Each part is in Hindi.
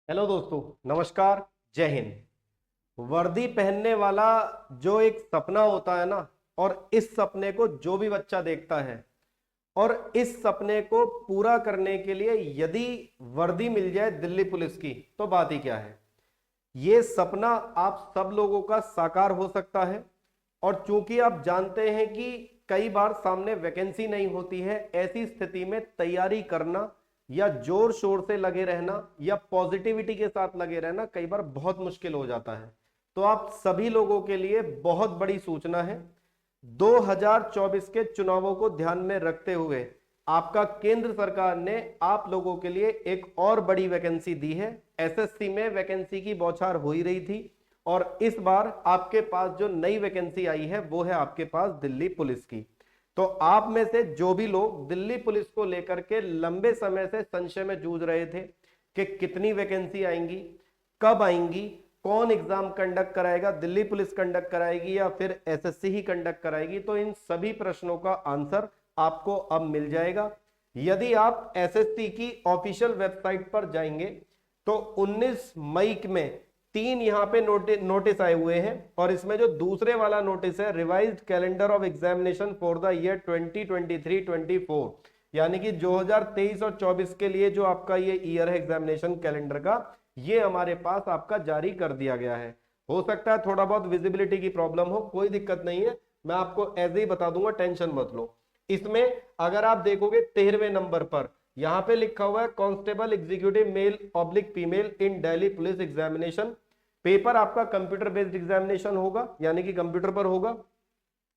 हेलो दोस्तों, नमस्कार। जय हिंद। वर्दी पहनने वाला जो एक सपना होता है ना, और इस सपने को जो भी बच्चा देखता है और इस सपने को पूरा करने के लिए यदि वर्दी मिल जाए दिल्ली पुलिस की, तो बात ही क्या है। ये सपना आप सब लोगों का साकार हो सकता है। और चूंकि आप जानते हैं कि कई बार सामने वैकेंसी नहीं होती है, ऐसी स्थिति में तैयारी करना या जोर शोर से लगे रहना या पॉजिटिविटी के साथ लगे रहना कई बार बहुत मुश्किल हो जाता है। तो आप सभी लोगों के लिए बहुत बड़ी सूचना है। 2024 के चुनावों को ध्यान में रखते हुए आपका केंद्र सरकार ने आप लोगों के लिए एक और बड़ी वैकेंसी दी है। एसएससी में वैकेंसी की बौछार हो ही रही थी, और इस बार आपके पास जो नई वैकेंसी आई है वो है आपके पास दिल्ली पुलिस की। तो आप में से जो भी लोग दिल्ली पुलिस को लेकर के लंबे समय से संशय में जूझ रहे थे कि कितनी वैकेंसी आएंगी, कब आएंगी, कौन एग्जाम कंडक्ट कराएगा, दिल्ली पुलिस कंडक्ट कराएगी या फिर एसएससी ही कंडक्ट कराएगी, तो इन सभी प्रश्नों का आंसर आपको अब मिल जाएगा। यदि आप एसएससी की ऑफिशियल वेबसाइट पर जाएंगे तो 19 मई में 3 यहाँ पे नोटिस आए हुए हैं, और इसमें जो दूसरे वाला नोटिस है revised calendar of examination for the year 2023-24, यानी कि 2023 और 24 के लिए जो आपका ये ईयर है एग्जामिनेशन कैलेंडर का, ये हमारे पास आपका जारी कर दिया गया है। हो सकता है थोड़ा बहुत विजिबिलिटी की प्रॉब्लम हो, कोई दिक्कत नहीं है, मैं आपको ऐसे ही बता दूंगा, टेंशन मत लो। इसमें अगर आप देखोगे 13वें नंबर पर यहां पे लिखा हुआ है constable executive mail oblique female इन दिल्ली पुलिस एग्जामिनेशन। पेपर आपका कंप्यूटर बेस्ड एग्जामिनेशन होगा, यानी कि कंप्यूटर पर होगा।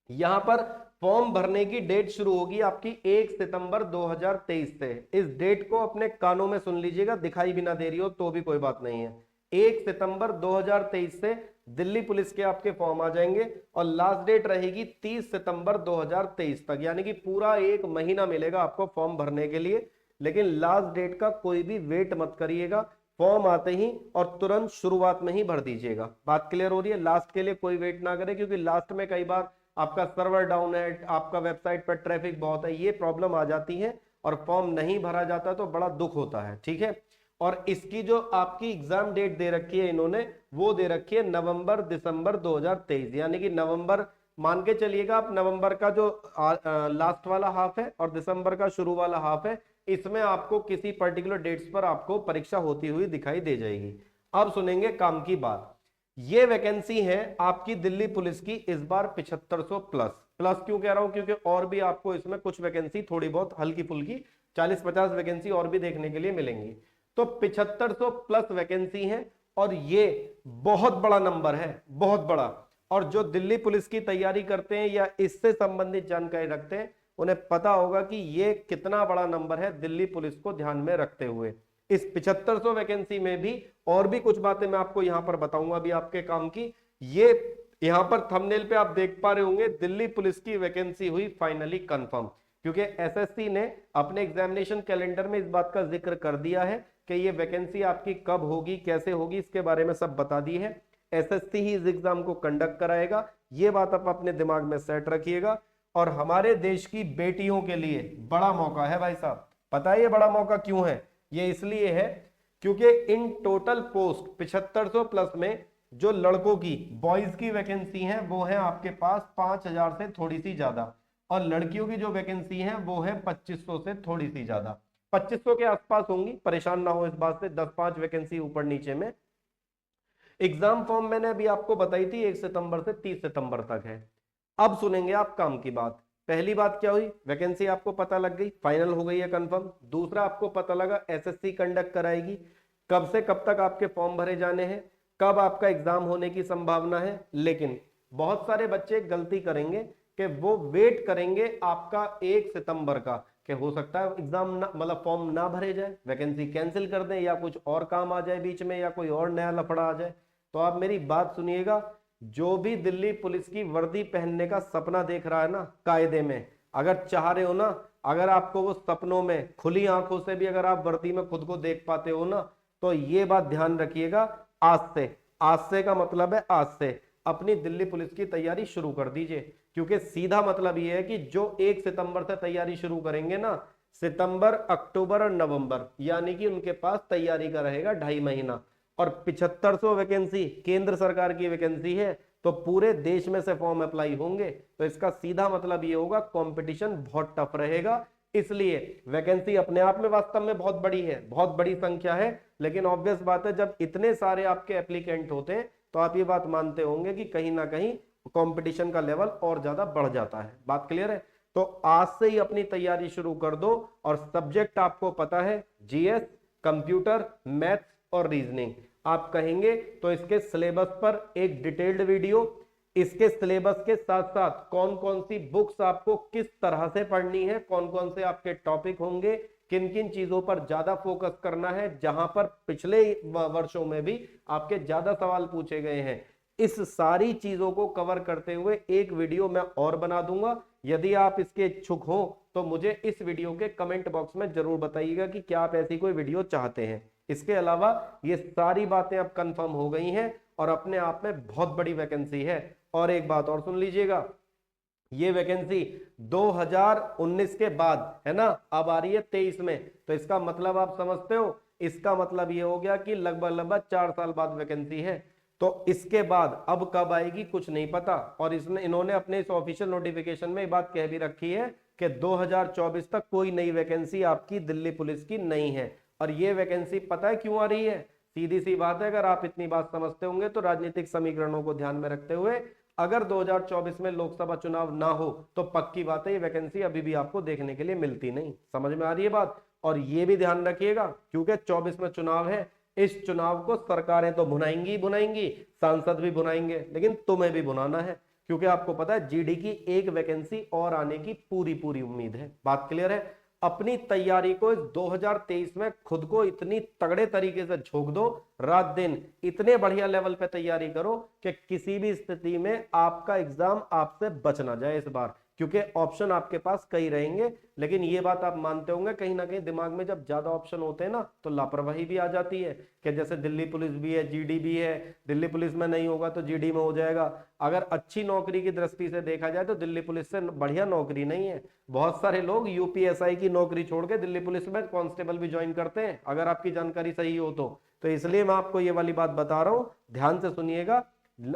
यहां पर फॉर्म भरने की डेट शुरू होगी आपकी 1 सितंबर 2023 से। इस डेट को अपने कानों में सुन लीजिएगा, दिखाई भी ना दे रही हो तो भी कोई बात नहीं है। 1 सितंबर 2023 से दिल्ली पुलिस के आपके फॉर्म आ जाएंगे, और लास्ट डेट रहेगी 30 सितंबर 2023 तक, यानी कि पूरा एक महीना मिलेगा आपको फॉर्म भरने के लिए। लेकिन लास्ट डेट का कोई भी वेट मत करिएगा, फॉर्म आते ही और तुरंत शुरुआत में ही भर दीजिएगा। बात क्लियर हो रही है? लास्ट के लिए कोई वेट ना करें, क्योंकि लास्ट में कई बार आपका सर्वर डाउन है, आपका वेबसाइट पर ट्रैफिक बहुत है, ये प्रॉब्लम आ जाती है और फॉर्म नहीं भरा जाता तो बड़ा दुख होता है। ठीक है। और इसकी जो आपकी एग्जाम डेट दे रखी है इन्होंने, वो दे रखी है नवंबर दिसंबर 2023, यानी कि नवंबर मान के चलिएगा आप, नवंबर का जो लास्ट वाला हाफ है और दिसंबर का शुरू वाला हाफ है, इसमें आपको किसी पर्टिकुलर डेट्स पर आपको परीक्षा होती हुई दिखाई दे जाएगी। अब सुनेंगे काम की बात। ये वैकेंसी है आपकी दिल्ली पुलिस की इस बार 7500 प्लस। प्लस क्यों कह रहा हूं? क्योंकि और भी आपको इसमें कुछ वैकेंसी थोड़ी बहुत हल्की फुल्की 40-50 वैकेंसी और भी देखने के लिए मिलेंगी। तो 7500 प्लस वैकेंसी है, और ये बहुत बड़ा नंबर है, बहुत बड़ा। और जो दिल्ली पुलिस की तैयारी करते हैं या इससे संबंधित जानकारी रखते हैं, उन्हें पता होगा कि ये कितना बड़ा नंबर है दिल्ली पुलिस को ध्यान में रखते हुए। इस 7500 वैकेंसी में भी और भी कुछ बातें मैं आपको यहां पर बताऊंगा अभी आपके काम की। ये यहां पर थंबनेल पे आप देख पा रहे होंगे, दिल्ली पुलिस की वैकेंसी हुई फाइनली कंफर्म, क्योंकि एसएससी ने अपने एग्जामिनेशन कैलेंडर में इस बात का जिक्र कर दिया है कि ये वैकेंसी आपकी कब होगी, कैसे होगी, इसके बारे में सब बता दी है। एसएससी ही इस एग्जाम को कंडक्ट कराएगा, ये बात आप अपने दिमाग में सेट रखिएगा। और हमारे देश की बेटियों के लिए बड़ा मौका है भाई साहब। पता है ये बड़ा मौका क्यों है? ये इसलिए है क्योंकि इन टोटल पोस्ट 7500 प्लस में जो लड़कों की बॉयज की वैकेंसी है वो है आपके पास 5000 से थोड़ी सी ज्यादा, और लड़कियों की जो वैकेंसी है वो है 2500 से थोड़ी सी ज्यादा। 2500 के आसपास होंगी, परेशान ना हो इस बात से, 10-5 वैकेंसी ऊपर नीचे में। एग्जाम फॉर्म मैंने अभी आपको बताई थी 1 सितंबर से 30 सितंबर तक है। अब सुनेंगे आप काम की बात। पहली बात क्या हुई? वैकेंसी आपको पता लग गई, फाइनल हो गई है कंफर्म। दूसरा, आपको पता लगा एसएससी कंडक्ट कराएगी। कब से कब तक आपके फॉर्म भरे जाने हैं, कब आपका एग्जाम होने की संभावना है। लेकिन बहुत सारे बच्चे गलती करेंगे कि वो वेट करेंगे आपका 1 सितंबर का, कि हो सकता है एग्जाम ना, मतलब फॉर्म ना भरे जाए, वैकेंसी कैंसिल कर दें, या कुछ और काम आ जाए बीच में, या कोई और नया लफड़ा आ जाए। तो आप मेरी बात सुनिएगा, जो भी दिल्ली पुलिस की वर्दी पहनने का सपना देख रहा है ना कायदे में, अगर चाह रहे हो ना, अगर आपको वो सपनों में खुली आंखों से भी अगर आप वर्दी में खुद को देख पाते हो ना, तो ये बात ध्यान रखिएगा, आज से का मतलब है आज से अपनी दिल्ली पुलिस की तैयारी शुरू कर दीजिए। क्योंकि सीधा मतलब ये है कि जो 1 सितंबर से तैयारी शुरू करेंगे ना, सितंबर, अक्टूबर और नवंबर, यानी कि उनके पास तैयारी का रहेगा 2.5 महीना। और 7500 वैकेंसी केंद्र सरकार की वैकेंसी है, तो पूरे देश में से फॉर्म अप्लाई होंगे, तो इसका सीधा मतलब ये होगा कंपटीशन बहुत टफ रहेगा। इसलिए वैकेंसी अपने आप में वास्तव में बहुत बड़ी है, बहुत बड़ी संख्या है, लेकिन ऑब्वियस बात है जब इतने सारे आपके एप्लीकेंट होते हैं तो आप ये बात मानते होंगे कि कहीं ना कहीं कंपटीशन का लेवल और ज्यादा बढ़ जाता है। बात क्लियर है? तो आज से ही अपनी तैयारी शुरू कर दो। और सब्जेक्ट आपको पता है, जीएस, कंप्यूटर, मैथ्स और रीजनिंग। आप कहेंगे तो इसके सिलेबस पर एक डिटेल्ड वीडियो, इसके सिलेबस के साथ साथ कौन कौन सी बुक्स आपको किस तरह से पढ़नी है, कौन कौन से आपके टॉपिक होंगे, किन किन चीजों पर ज्यादा फोकस करना है, जहां पर पिछले वर्षों में भी आपके ज्यादा सवाल पूछे गए हैं, इस सारी चीजों को कवर करते हुए एक वीडियो मैं और बना दूंगा। यदि आप इसके इच्छुक हो तो मुझे इस वीडियो के कमेंट बॉक्स में जरूर बताइएगा कि क्या आप ऐसी कोई वीडियो चाहते हैं। इसके अलावा ये सारी बातें अब कंफर्म हो गई हैं और अपने आप में बहुत बड़ी वैकेंसी है। और एक बात और सुन लीजिएगा, ये वैकेंसी 2019 के बाद है ना, अब आ रही है 23 में, तो इसका मतलब आप समझते हो, इसका मतलब ये हो गया कि लगभग 4 साल बाद वैकेंसी है। तो इसके बाद अब कब आएगी कुछ नहीं पता। और इसने इन्होंने अपने इस ऑफिशियल नोटिफिकेशन में ये बात कह भी रखी है कि 2024 तक कोई नई वैकेंसी आपकी दिल्ली पुलिस की नहीं है। और ये वैकेंसी पता है क्यों आ रही है? सीधी सी बात है, अगर आप इतनी बात समझते होंगे तो राजनीतिक समीकरणों को ध्यान में रखते हुए अगर 2024 में लोकसभा चुनाव ना हो तो पक्की बात है ये वैकेंसी अभी भी आपको देखने के लिए मिलती नहीं। समझ में आ रही है बात? और ये भी ध्यान रखिएगा क्योंकि 24 में चुनाव है, इस चुनाव को सरकारें तो भुनाएंगी ही भुनाएंगी, सांसद भी भुनाएंगे, लेकिन तुम्हें भी भुनाना है, क्योंकि आपको पता है जीडी की एक वैकेंसी और आने की पूरी पूरी उम्मीद है। बात क्लियर है? अपनी तैयारी को इस 2023 में खुद को इतनी तगड़े तरीके से झोंक दो, रात दिन इतने बढ़िया लेवल पे तैयारी करो कि किसी भी स्थिति में आपका एग्जाम आपसे बच ना जाए इस बार, क्योंकि ऑप्शन आपके पास कई रहेंगे। लेकिन ये बात आप मानते होंगे कहीं ना कहीं दिमाग में जब ज्यादा ऑप्शन होते हैं ना तो लापरवाही भी आ जाती है कि जैसे दिल्ली पुलिस भी है, जीडी भी है, दिल्ली पुलिस में नहीं होगा तो जीडी में हो जाएगा। अगर अच्छी नौकरी की दृष्टि से देखा जाए तो दिल्ली पुलिस से बढ़िया नौकरी नहीं है। बहुत सारे लोग यूपीएसआई की नौकरी छोड़ के दिल्ली पुलिस में कांस्टेबल भी ज्वाइन करते हैं, अगर आपकी जानकारी सही हो तो इसलिए मैं आपको ये वाली बात बता रहा हूं, ध्यान से सुनिएगा,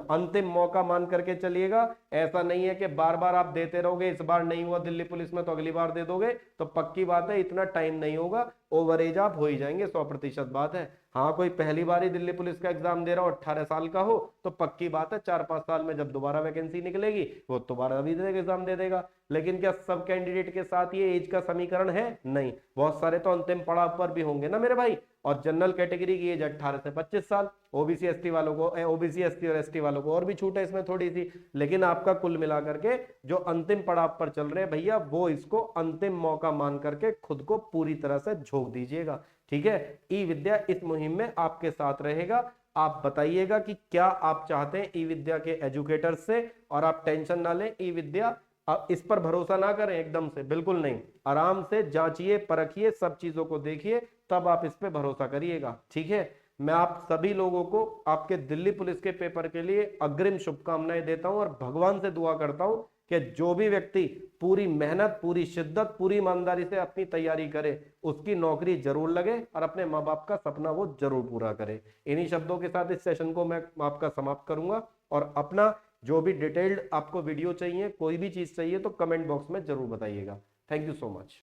अंतिम मौका मान करके चलिएगा। ऐसा नहीं है कि बार बार आप देते रहोगे, इस बार नहीं हुआ दिल्ली पुलिस में तो अगली बार दे दोगे, तो पक्की बात है इतना टाइम नहीं होगा, ओवर एज आप हो ही जाएंगे, 100% बात है। हाँ, कोई पहली बार ही दिल्ली पुलिस का एग्जाम दे रहा हो, 18 साल का हो, तो पक्की बात है 4-5 साल में जब दोबारा वैकेंसी निकलेगी वो दोबारा भी एग्जाम दे देगा। लेकिन क्या सब कैंडिडेट के साथ ये एज का समीकरण है? नहीं, बहुत सारे तो अंतिम पड़ाव पर भी होंगे ना मेरे भाई। और जनरल कैटेगरी की एज 18 से 25 साल, ओबीसी एसटी वालों को, ओबीसी एसटी और एसटी वालों को और भी छूट है इसमें थोड़ी सी। लेकिन आपका कुल मिलाकर के जो अंतिम पड़ाव पर चल रहे हैं भैया, वो इसको अंतिम मौका मान करके खुद को पूरी तरह से झोंक दीजिएगा। ठीक है, ई विद्या इस मुहिम में आपके साथ रहेगा। आप बताइएगा कि क्या आप चाहते हैं ई विद्या के एजुकेटर से, और आप टेंशन ना लें, ई विद्या आप इस पर भरोसा ना करें एकदम से, बिल्कुल नहीं, आराम से जांचिए, परखिए, सब चीजों को देखिए, तब आप इस पे भरोसा करिएगा। ठीक है, मैं आप सभी लोगों को आपके दिल्ली पुलिस के पेपर के लिए अग्रिम शुभकामनाएं देता हूं और भगवान से दुआ करता हूं कि जो भी व्यक्ति पूरी मेहनत, पूरी शिद्दत, पूरी ईमानदारी से अपनी तैयारी करे, उसकी नौकरी जरूर लगे और अपने माँ बाप का सपना वो जरूर पूरा करे। इन्हीं शब्दों के साथ इस सेशन को मैं आपका समाप्त करूंगा। और अपना जो भी डिटेल्ड आपको वीडियो चाहिए, कोई भी चीज चाहिए तो कमेंट बॉक्स में जरूर बताइएगा। Thank you so much.